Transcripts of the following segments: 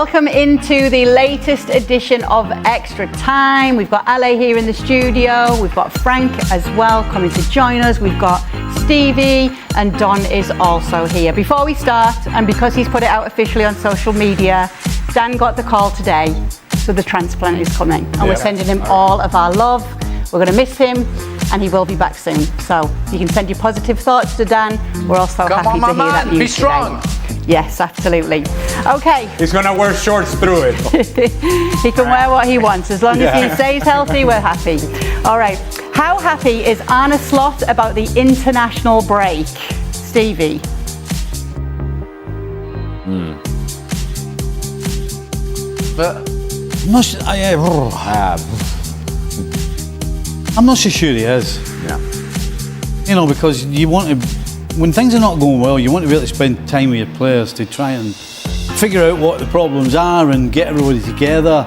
Welcome into the latest edition of Extra Time. We've got Ale here in the studio. We've got Frank as well coming to join us. We've got Stevie, and Don is also here. Before we start, and because he's put it out officially on social media, Dan got the call today, so the transplant is coming. And we're sending him all of our love. We're going to miss him, and he will be back soon. So you can send your positive thoughts to Dan. We're also happy to hear that news Be strong. today. Yes, absolutely. Okay. He's going to wear shorts through it. He can wear what he wants. As long as he stays healthy, we're happy. All right. How happy is Arne Slot about the international break? Stevie? I'm not so sure he is. Yeah. You know, because you want to, when things are not going well, you want to be able to spend time with your players to try and figure out what the problems are and get everybody together.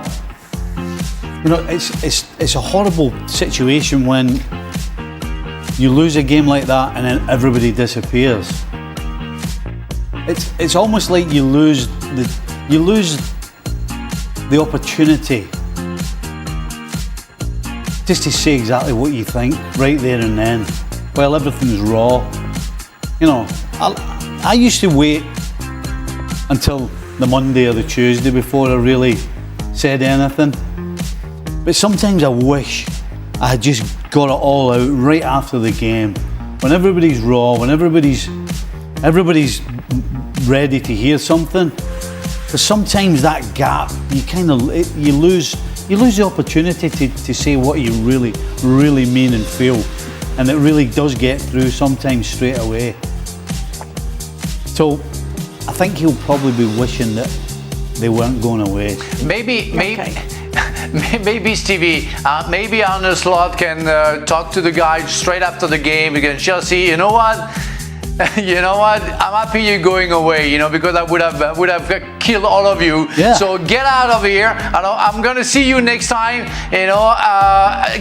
You know, it's a horrible situation when you lose a game like that and then everybody disappears. It's almost like you lose the opportunity just to say exactly what you think right there and then, while everything's raw. You know, I used to wait until the Monday or the Tuesday before I really said anything. But sometimes I wish I had just got it all out right after the game, when everybody's raw, when everybody's ready to hear something. Because sometimes that gap, you lose the opportunity to say what you really mean and feel, and it really does get through sometimes straight away. So I think he'll probably be wishing that they weren't going away. Maybe Stevie, maybe Arne Slot can talk to the guys straight after the game against Chelsea. You know what? I'm happy you're going away, because I would have killed all of you. Yeah. So get out of here. I'm going to see you next time,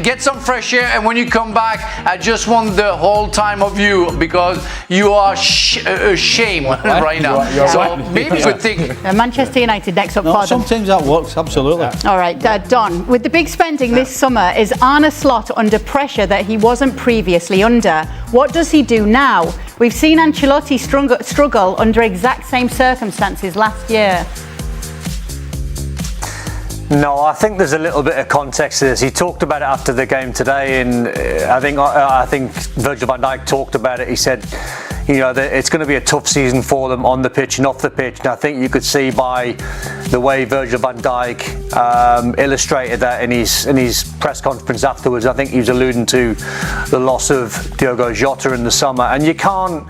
get some fresh air. And when you come back, I just want the whole time of you, because you are a shame right now. So maybe good thing. Manchester United next up for them. Sometimes that works, absolutely. All right, Don, with the big spending this summer, is Arne Slot under pressure that he wasn't previously under? What does he do now? We've seen Ancelotti struggle under exact same circumstances last year. No, I think there's a little bit of context to this. He talked about it after the game today, and I think Virgil van Dijk talked about it. He said, that it's going to be a tough season for them on the pitch and off the pitch. And I think you could see by the way Virgil van Dijk illustrated that in his press conference afterwards. I think he was alluding to the loss of Diogo Jota in the summer, and you can't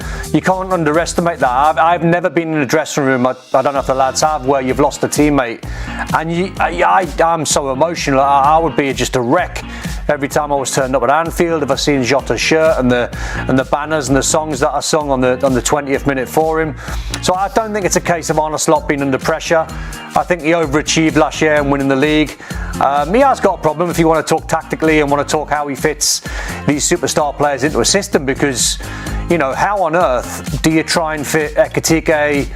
underestimate that. I've never been in a dressing room, I don't know if the lads have, where you've lost a teammate, and I'm so emotional. I would be just a wreck every time I was turned up at Anfield if I seen Jota's shirt and the banners and the songs that I sung on the 20th minute for him. So I don't think it's a case of Arne Slot being under pressure. I think he overachieved last year and winning the league. He has got a problem if you want to talk tactically and want to talk how he fits these superstar players into a system, because how on earth do you try and fit Ekitike,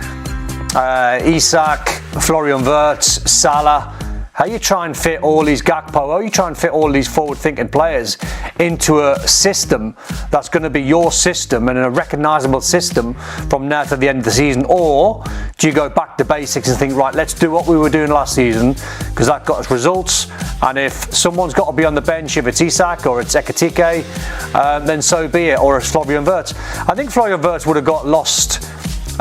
Isak, Florian Wirtz, Salah? How you try and fit all these Gakpo, how you try and fit all these forward-thinking players into a system that's going to be your system and a recognisable system from now to the end of the season? Or do you go back to basics and think, right, let's do what we were doing last season because that got us results, and if someone's got to be on the bench, if it's Isak or it's Ekitike, then so be it, or it's Florian Wirtz. I think Florian Wirtz would have got lost.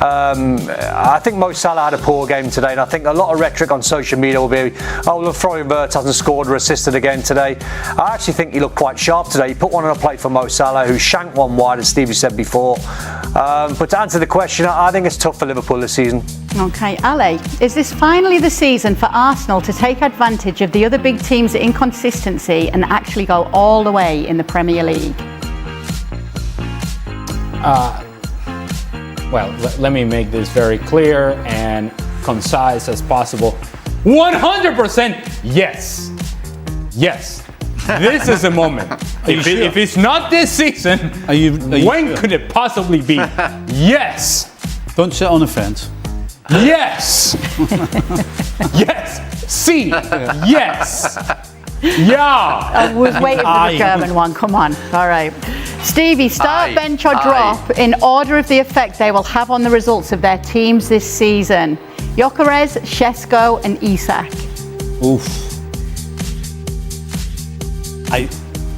I think Mo Salah had a poor game today, and I think a lot of rhetoric on social media will be, look, Florian Wirtz hasn't scored or assisted again today. I actually think he looked quite sharp today. He put one on a plate for Mo Salah, who shanked one wide, as Stevie said before. But to answer the question, I think it's tough for Liverpool this season. Okay, Ale, is this finally the season for Arsenal to take advantage of the other big teams' inconsistency and actually go all the way in the Premier League? Well, let me make this very clear and concise as possible. 100% yes. Yes. This is the moment. If it's not this season, when could it possibly be? Yes. Don't sit on the fence. Yes. Yes. See. Yes. Yeah. I was waiting for the German one. Come on. All right. Stevie, start, bench or drop in order of the effect they will have on the results of their teams this season. Gyökeres, Šeško and Isak. Oof.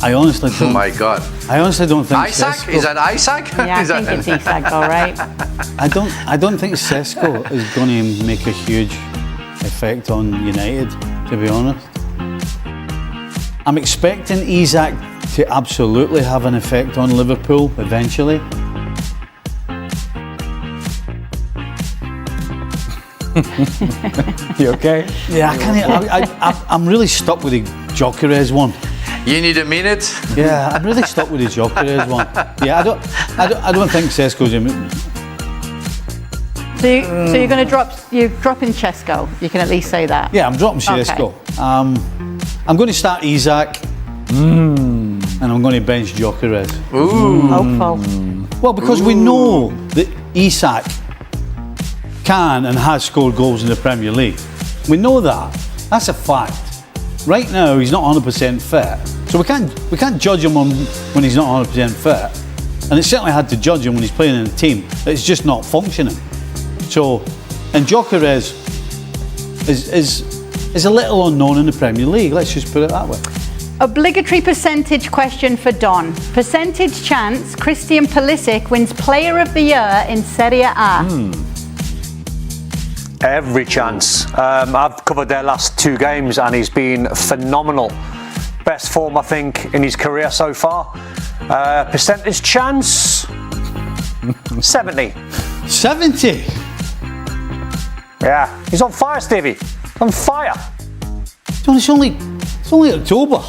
I honestly don't. Oh my God. I honestly don't think Isaac? Šeško, Is that Isaac? Yeah, I Is that- think it's Isak, all right. I don't think Šeško is going to make a huge effect on United, to be honest. I'm expecting Isak to absolutely have an effect on Liverpool eventually. You okay? Yeah, I'm really stuck with the Gyökeres one. You need a minute? Yeah, I'm really stuck with the Gyökeres one. Yeah, I don't think Šeško's in. So you're going to drop in Šeško. You can at least say that. Yeah, I'm dropping Šeško. I'm going to start Isak, and I'm going to bench Gyökeres. Hopeful. Well, because we know that Isak can and has scored goals in the Premier League. We know that. That's a fact. Right now, he's not 100% fit, so we can't judge him when he's not 100% fit. And it's certainly hard to judge him when he's playing in a team that's just not functioning. So, and Gyökeres is a little unknown in the Premier League. Let's just put it that way. Obligatory percentage question for Don. Percentage chance Christian Pulisic wins Player of the Year in Serie A. Every chance. I've covered their last 2 games and he's been phenomenal. Best form, I think, in his career so far. Percentage chance? 70. 70? Yeah. He's on fire, Stevie. On fire. John, it's only October.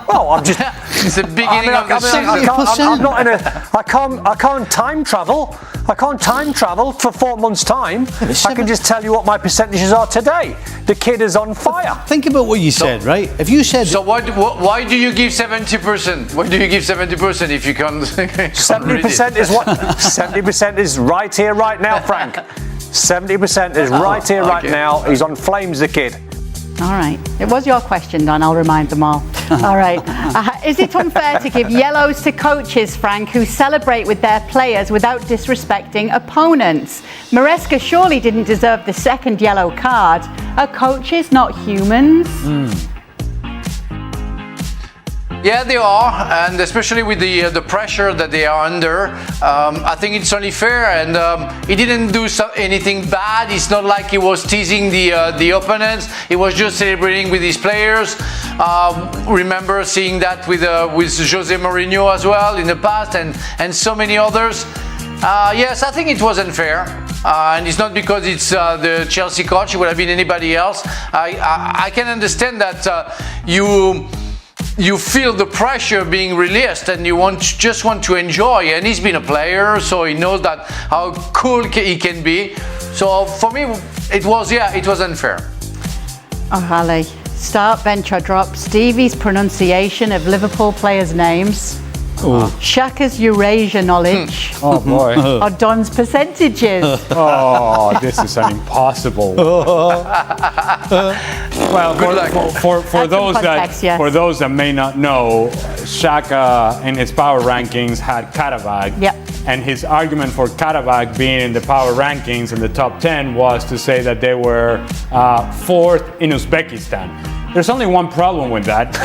Well, I'm just. It's the beginning of the season. I'm not in a. I can't time travel. I can't time travel for 4 months' time. I can just tell you what my percentages are today. The kid is on fire. Think about what you said, right? If you said So why do you give 70%? Why do you give 70% if you can't? 70% is what? 70% is right here, right now, Frank. 70% is right here, right now. He's on flames, the kid. All right. It was your question, Don. I'll remind them all. All right. Is it unfair to give yellows to coaches, Frank, who celebrate with their players without disrespecting opponents? Maresca surely didn't deserve the second yellow card. Are coaches not humans? Yeah, they are, and especially with the pressure that they are under, I think it's only fair. And he didn't do anything bad. It's not like he was teasing the opponents. He was just celebrating with his players. Remember seeing that with Jose Mourinho as well in the past, and so many others. Yes, I think it was unfair, and it's not because it's the Chelsea coach. It would have been anybody else. I can understand that you feel the pressure being released and you just want to enjoy, and he's been a player, so he knows that how cool he can be. So for me it was unfair. Oh, Ali. Start, bench or drop Stevie's pronunciation of Liverpool players' names. Shaka's Eurasia knowledge. Oh boy. Or Don's percentages. Oh, this is an impossible. Well, for those context, yes. for those that may not know, Saka in his power rankings had Karabakh. Yep. And his argument for Karabakh being in the power rankings in the top 10 was to say that they were 4th in Uzbekistan. There's only one problem with that.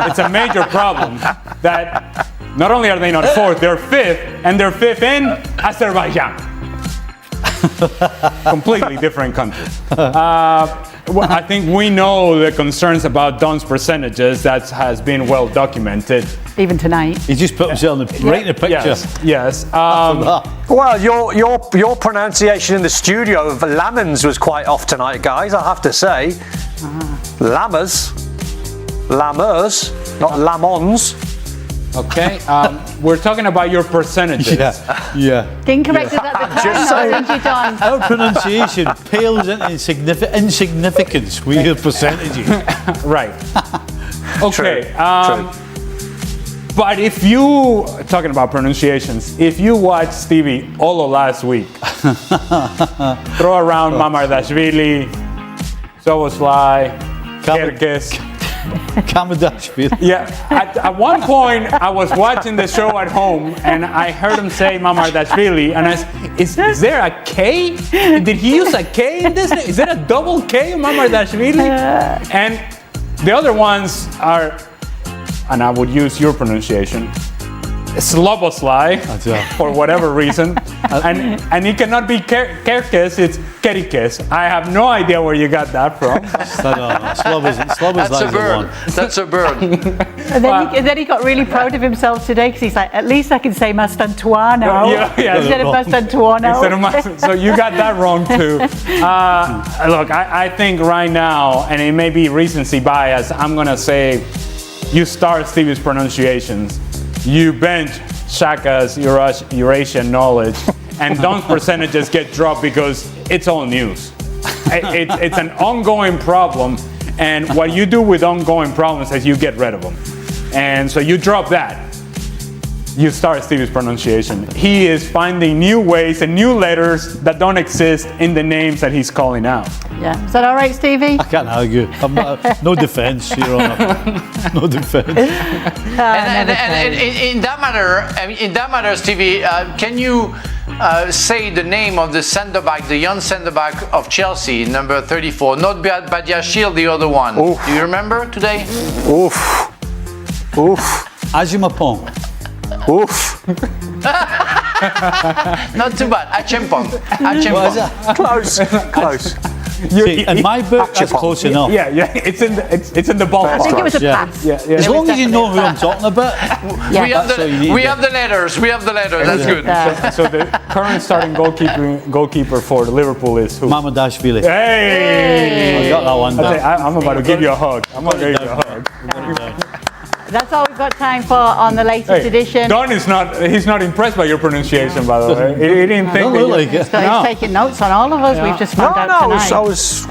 It's a major problem that not only are they not 4th, they're 5th, and they're 5th in Azerbaijan. Completely different country. I think we know the concerns about Don's percentages. That has been well documented. Even tonight. he just put himself right in the picture. Yes. Well, your pronunciation in the studio of Lamens was quite off tonight, guys. I have to say, Lammers, not Lamons. Okay. We're talking about your percentages. Yeah. Incorrected at the time, just though, didn't you, Don? Our pronunciation pales into insignificance with your percentages. Right. Okay. True. But if you, talking about pronunciations, if you watch Stevie Olo last week, throw around Mamardashvili, Soboslai, Kerkez. Kamadashvili. Yeah, at one point I was watching the show at home and I heard him say Mamardashvili, and I said, is there a K? Did he use a K in this? Is there a double K, Mamardashvili? And the other ones are, and I would use your pronunciation, Sloboslai, for whatever reason. And it cannot be Kerkez, it's Kerikez. I have no idea where you got that from. That's a bird. That's a bird. And then he got really proud of himself today because he's like, at least I can say Mastantuano instead of Mastantuano. So you got that wrong too. Look, I think right now, and it may be recency bias, I'm going to say you start Stevie's pronunciations, you bench Saka's Eurasian knowledge, and Don's percentages get dropped because it's all news. It's an ongoing problem, and what you do with ongoing problems is you get rid of them. And so you drop that. You start Stevie's pronunciation. He is finding new ways and new letters that don't exist in the names that he's calling out. Yeah, is that all right, Stevie? I can't argue. No defence, Your Honour. No defence. And in that matter, Stevie, can you say the name of the centre back, the young centre back of Chelsea, number 34? Not Badiashile, the other one. Oof. Do you remember today? Oof. Ajimapong. Oof. Not too bad. Achempong. What is that? Close. See, in my book, that's close enough. Yeah, it's in the ballpark. I think it was a pass. Yeah. As long as you know who I'm talking about. We have the letters. That's good. So the current starting goalkeeper for Liverpool is who? Mamardashvili. Hey! I got that one down. I'm about to give you a hug. That's all we've got time for on the latest edition. Don is he's not impressed by your pronunciation, by the way. He didn't think He's taking notes on all of us. We've just found out tonight. I was.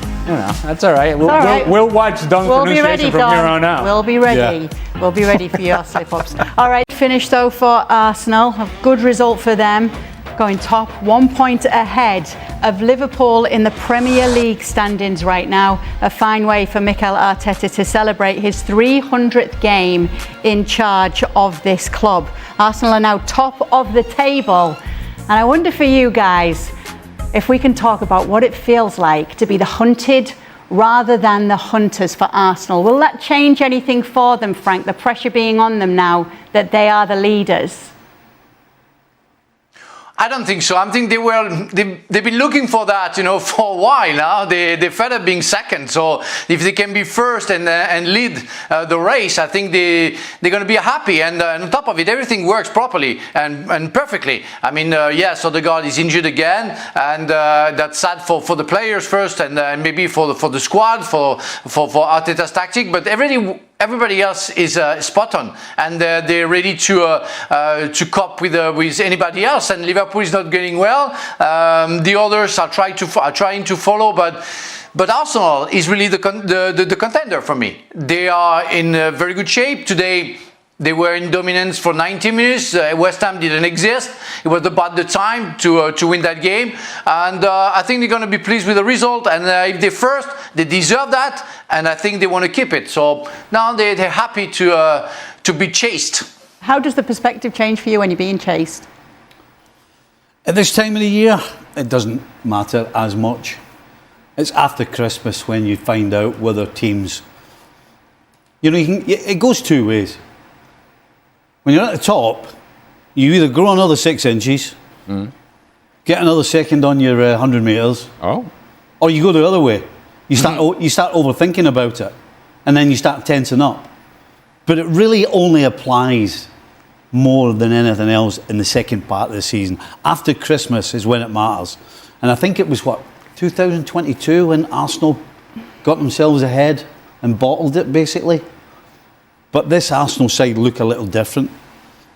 That's all right. We'll watch Don's pronunciation from here on out. We'll be ready. Yeah. We'll be ready for your slip-ups. All right, finish though for Arsenal. A good result for them. Going top, 1 point ahead of Liverpool in the Premier League standings right now. A fine way for Mikel Arteta to celebrate his 300th game in charge of this club. Arsenal are now top of the table. And I wonder for you guys, if we can talk about what it feels like to be the hunted rather than the hunters for Arsenal. Will that change anything for them, Frank? The pressure being on them now that they are the leaders? I don't think so. I think they've been looking for that, for a while now. They're fed up being second. So if they can be first and lead the race, I think they're going to be happy. And on top of it, everything works properly and perfectly. I mean, so Odegaard is injured again, and that's sad for the players first, and maybe for the squad, for Arteta's tactic. But everybody else is spot on, and they're ready to cope with anybody else. And Liverpool is not getting well. The others are trying to follow, but Arsenal is really the contender for me. They are in very good shape today. They were in dominance for 90 minutes. West Ham didn't exist. It was about the time to win that game. And I think they're going to be pleased with the result. And if they're first, they deserve that. And I think they want to keep it. So now they're happy to be chased. How does the perspective change for you when you're being chased? At this time of the year, it doesn't matter as much. It's after Christmas when you find out whether teams... it goes two ways. When you're at the top, you either grow another 6 inches, get another second on your 100 metres, or you go the other way. You start overthinking about it, and then you start tensing up. But it really only applies more than anything else in the second part of the season. After Christmas is when it matters. And I think it was, 2022 when Arsenal got themselves ahead and bottled it, basically. But this Arsenal side look a little different.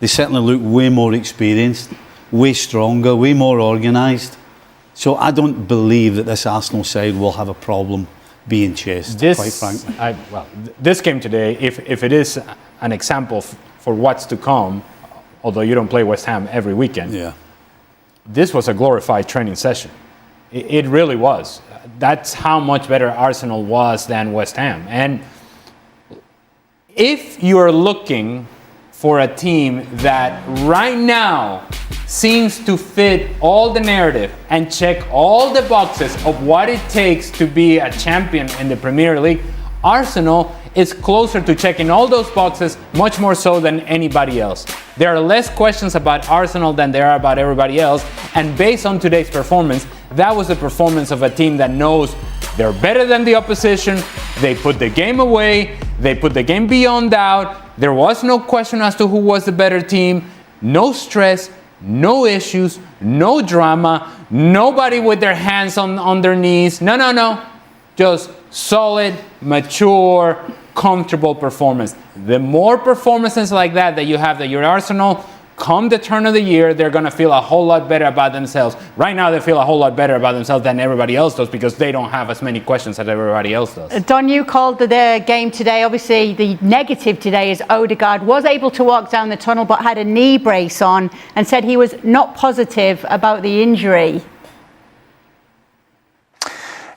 They certainly look way more experienced, way stronger, way more organised. So I don't believe that this Arsenal side will have a problem being chased, quite frankly. This game today, if it is an example for what's to come, although you don't play West Ham every weekend. Yeah. This was a glorified training session. It really was. That's how much better Arsenal was than West Ham. And if you're looking for a team that right now seems to fit all the narrative and check all the boxes of what it takes to be a champion in the Premier League, Arsenal is closer to checking all those boxes, much more so than anybody else. There are less questions about Arsenal than there are about everybody else, and based on today's performance, that was the performance of a team that knows they're better than the opposition, they put the game away, they put the game beyond doubt, there was no question as to who was the better team, no stress, no issues, no drama, nobody with their hands on their knees, no. Just solid, mature, comfortable performance. The more performances like that you have that your Arsenal, come the turn of the year, they're going to feel a whole lot better about themselves. Right now, they feel a whole lot better about themselves than everybody else does because they don't have as many questions as everybody else does. Don, you called the game today. Obviously, the negative today is Odegaard was able to walk down the tunnel but had a knee brace on and said he was not positive about the injury.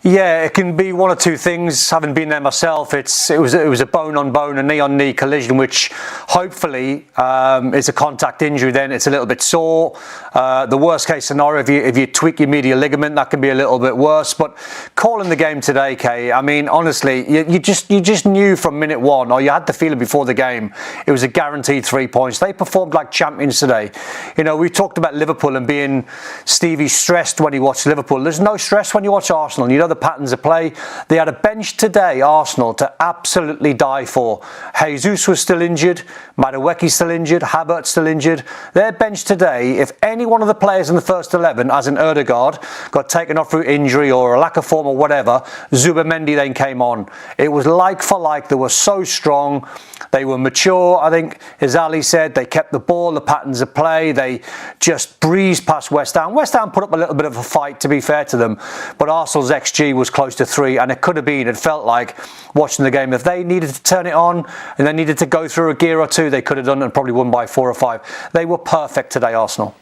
Yeah, it can be one or two things. Having been there myself, it was a bone-on-bone, a knee-on-knee collision, which hopefully is a contact injury. Then it's a little bit sore. The worst-case scenario, if you tweak your medial ligament, that can be a little bit worse. But calling the game today, Kay, I mean, honestly, you just knew from minute one, or you had the feeling before the game, it was a guaranteed 3 points. They performed like champions today. You know, we talked about Liverpool and being Stevie stressed when he watched Liverpool. There's no stress when you watch Arsenal. You know the patterns of play. They had a bench today, Arsenal, to absolutely die for. Jesus was still injured, Madueke still injured, Havertz still injured. Their bench today, if any one of the players in the first 11, as in Odegaard, got taken off through injury or a lack of form or whatever, Zubimendi then came on. It was like for like. They were so strong. They were mature. I think, as Ali said, they kept the ball, the patterns of play. They just breezed past West Ham. West Ham put up a little bit of a fight, to be fair to them, but Arsenal's XG was close to 3, and it could have been, it felt like, watching the game, if they needed to turn it on and they needed to go through a gear or two, they could have done it and probably won by 4 or 5. They were perfect today, Arsenal.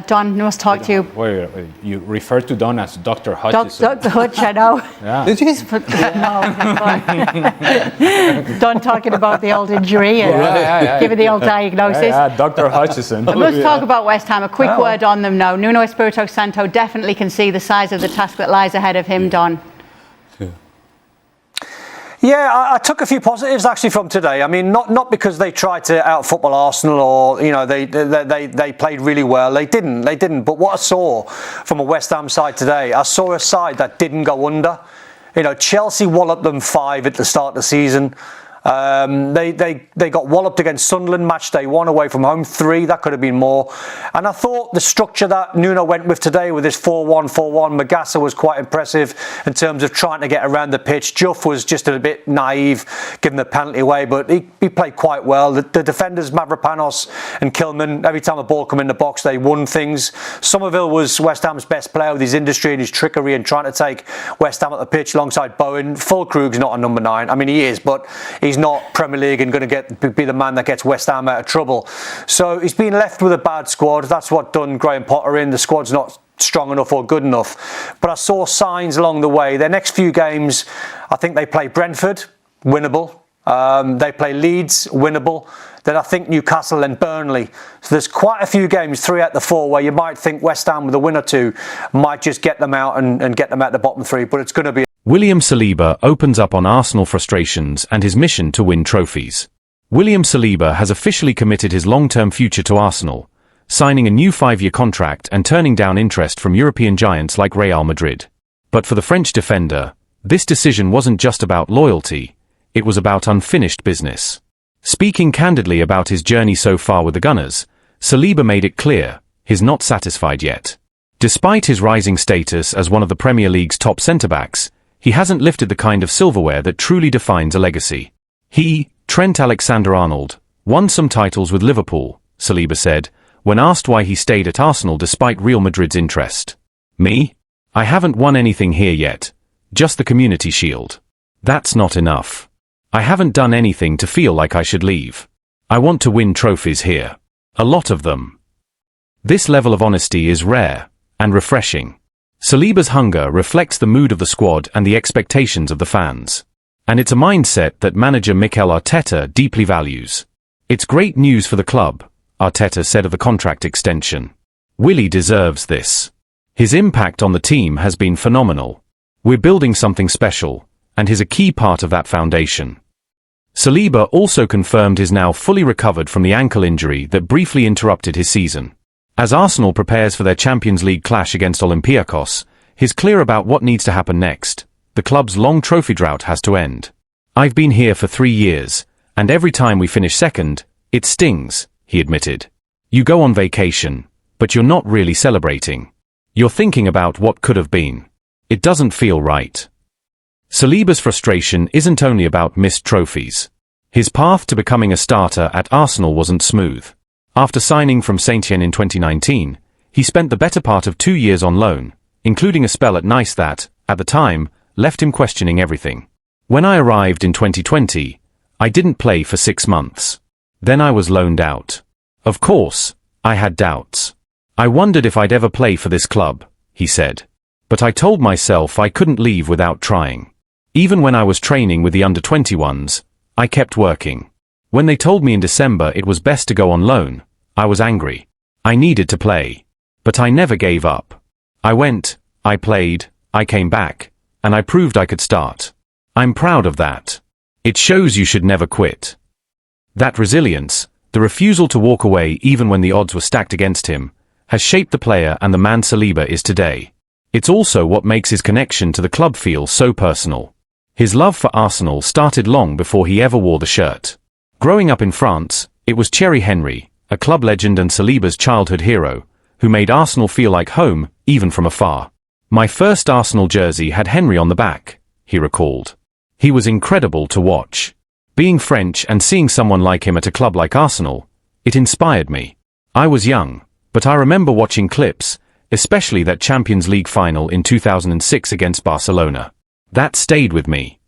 Don, I must talk to you. Wait, you refer to Don as Dr. Hutchison. Dr. Hutch, I know. Yeah. Did you? No, Don talking about the old injury and giving the old diagnosis. Yeah, Dr. Hutchison. Let's talk about West Ham. A quick word on them now. Nuno Espirito Santo definitely can see the size of the task that lies ahead of him, Don. Yeah, I took a few positives actually from today. I mean, not because they tried to out-football Arsenal or, you know, they played really well. They didn't. But what I saw from a West Ham side today, I saw a side that didn't go under. You know, Chelsea walloped them 5 at the start of the season. They got walloped against Sunderland match day 1 away from home, 3. That could have been more. And I thought the structure that Nuno went with today with his 4-1-4-1, Magassa was quite impressive in terms of trying to get around the pitch. Juff was just a bit naive, giving the penalty away, but he played quite well. The defenders, Mavropanos and Kilman, every time the ball come in the box, they won things. Somerville was West Ham's best player with his industry and his trickery and trying to take West Ham at the pitch alongside Bowen. Fulkrug's not a number 9. I mean, he is, but he's not Premier League and going to be the man that gets West Ham out of trouble. So he's been left with a bad squad. That's what done Graham Potter in. The squad's not strong enough or good enough. But I saw signs along the way. Their next few games, I think they play Brentford, winnable. They play Leeds, winnable. Then I think Newcastle and Burnley. So there's quite a few games, 3 out of the 4, where you might think West Ham with a win or 2 might just get them out and get them out the bottom 3. But it's going to be William Saliba opens up on Arsenal frustrations and his mission to win trophies. William Saliba has officially committed his long-term future to Arsenal, signing a new 5-year contract and turning down interest from European giants like Real Madrid. But for the French defender, this decision wasn't just about loyalty, it was about unfinished business. Speaking candidly about his journey so far with the Gunners, Saliba made it clear he's not satisfied yet. Despite his rising status as one of the Premier League's top centre-backs, he hasn't lifted the kind of silverware that truly defines a legacy. He, Trent Alexander-Arnold, won some titles with Liverpool, Saliba said, when asked why he stayed at Arsenal despite Real Madrid's interest. Me? I haven't won anything here yet. Just the Community Shield. That's not enough. I haven't done anything to feel like I should leave. I want to win trophies here. A lot of them. This level of honesty is rare and refreshing. Saliba's hunger reflects the mood of the squad and the expectations of the fans. And it's a mindset that manager Mikel Arteta deeply values. It's great news for the club, Arteta said of the contract extension. Willy deserves this. His impact on the team has been phenomenal. We're building something special, and he's a key part of that foundation. Saliba also confirmed he's now fully recovered from the ankle injury that briefly interrupted his season. As Arsenal prepares for their Champions League clash against Olympiacos, he's clear about what needs to happen next. The club's long trophy drought has to end. I've been here for 3 years, and every time we finish second, it stings, he admitted. You go on vacation, but you're not really celebrating. You're thinking about what could have been. It doesn't feel right. Saliba's frustration isn't only about missed trophies. His path to becoming a starter at Arsenal wasn't smooth. After signing from Saint-Étienne in 2019, he spent the better part of 2 years on loan, including a spell at Nice that, at the time, left him questioning everything. When I arrived in 2020, I didn't play for 6 months. Then I was loaned out. Of course, I had doubts. I wondered if I'd ever play for this club, he said. But I told myself I couldn't leave without trying. Even when I was training with the under-21s, I kept working. When they told me in December it was best to go on loan, I was angry. I needed to play. But I never gave up. I went, I played, I came back, and I proved I could start. I'm proud of that. It shows you should never quit. That resilience, the refusal to walk away even when the odds were stacked against him, has shaped the player and the man Saliba is today. It's also what makes his connection to the club feel so personal. His love for Arsenal started long before he ever wore the shirt. Growing up in France, it was Thierry Henry, a club legend and Saliba's childhood hero, who made Arsenal feel like home, even from afar. My first Arsenal jersey had Henry on the back, he recalled. He was incredible to watch. Being French and seeing someone like him at a club like Arsenal, it inspired me. I was young, but I remember watching clips, especially that Champions League final in 2006 against Barcelona. That stayed with me.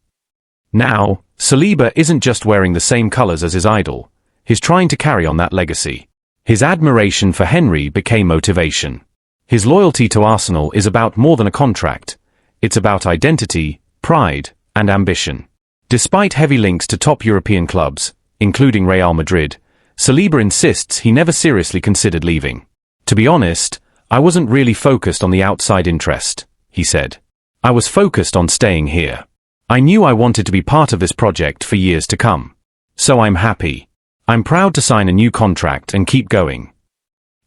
Now, Saliba isn't just wearing the same colours as his idol, he's trying to carry on that legacy. His admiration for Henry became motivation. His loyalty to Arsenal is about more than a contract. It's about identity, pride, and ambition. Despite heavy links to top European clubs, including Real Madrid, Saliba insists he never seriously considered leaving. To be honest, I wasn't really focused on the outside interest, he said. I was focused on staying here. I knew I wanted to be part of this project for years to come. So I'm happy. I'm proud to sign a new contract and keep going.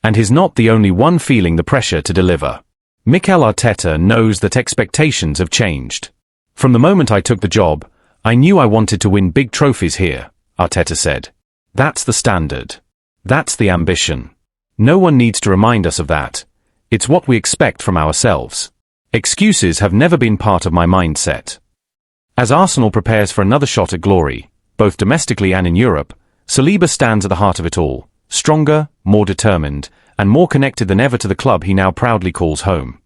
And he's not the only one feeling the pressure to deliver. Mikel Arteta knows that expectations have changed. From the moment I took the job, I knew I wanted to win big trophies here, Arteta said. That's the standard. That's the ambition. No one needs to remind us of that. It's what we expect from ourselves. Excuses have never been part of my mindset. As Arsenal prepares for another shot at glory, both domestically and in Europe, Saliba stands at the heart of it all, stronger, more determined, and more connected than ever to the club he now proudly calls home.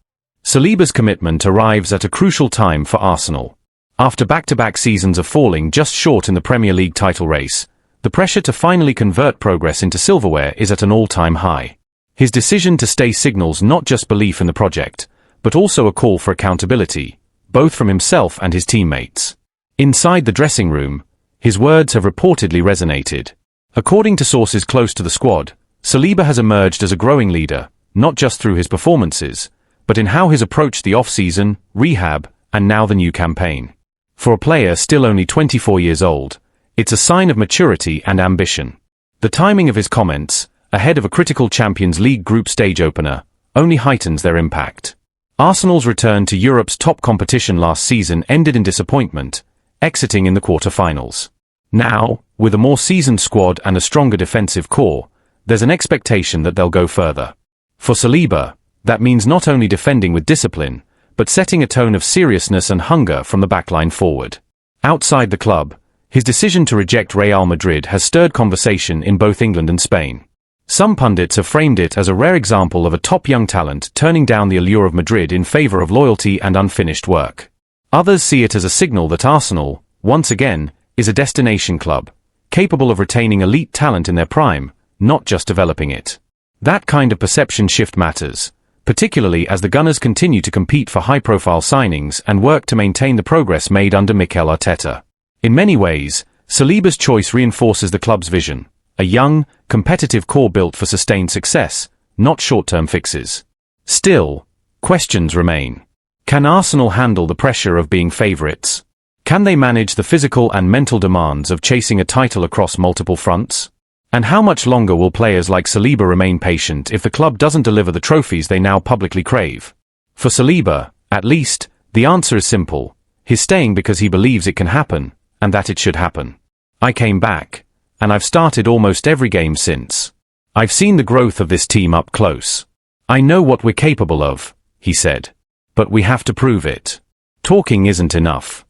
Saliba's commitment arrives at a crucial time for Arsenal. After back-to-back seasons of falling just short in the Premier League title race, the pressure to finally convert progress into silverware is at an all-time high. His decision to stay signals not just belief in the project, but also a call for accountability, both from himself and his teammates. Inside the dressing room, his words have reportedly resonated. According to sources close to the squad, Saliba has emerged as a growing leader, not just through his performances, but in how he's approached the off-season, rehab, and now the new campaign. For a player still only 24 years old, it's a sign of maturity and ambition. The timing of his comments, ahead of a critical Champions League group stage opener, only heightens their impact. Arsenal's return to Europe's top competition last season ended in disappointment, exiting in the quarter-finals. Now, with a more seasoned squad and a stronger defensive core, there's an expectation that they'll go further. For Saliba, that means not only defending with discipline, but setting a tone of seriousness and hunger from the backline forward. Outside the club, his decision to reject Real Madrid has stirred conversation in both England and Spain. Some pundits have framed it as a rare example of a top young talent turning down the allure of Madrid in favour of loyalty and unfinished work. Others see it as a signal that Arsenal, once again, is a destination club, capable of retaining elite talent in their prime, not just developing it. That kind of perception shift matters, particularly as the Gunners continue to compete for high-profile signings and work to maintain the progress made under Mikel Arteta. In many ways, Saliba's choice reinforces the club's vision, a young, competitive core built for sustained success, not short-term fixes. Still, questions remain. Can Arsenal handle the pressure of being favourites? Can they manage the physical and mental demands of chasing a title across multiple fronts? And how much longer will players like Saliba remain patient if the club doesn't deliver the trophies they now publicly crave? For Saliba, at least, the answer is simple. He's staying because he believes it can happen, and that it should happen. I came back, and I've started almost every game since. I've seen the growth of this team up close. I know what we're capable of, he said. But we have to prove it. Talking isn't enough.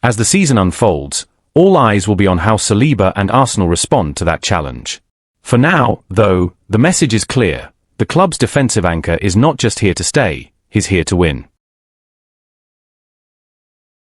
As the season unfolds, all eyes will be on how Saliba and Arsenal respond to that challenge. For now, though, the message is clear. The club's defensive anchor is not just here to stay, he's here to win.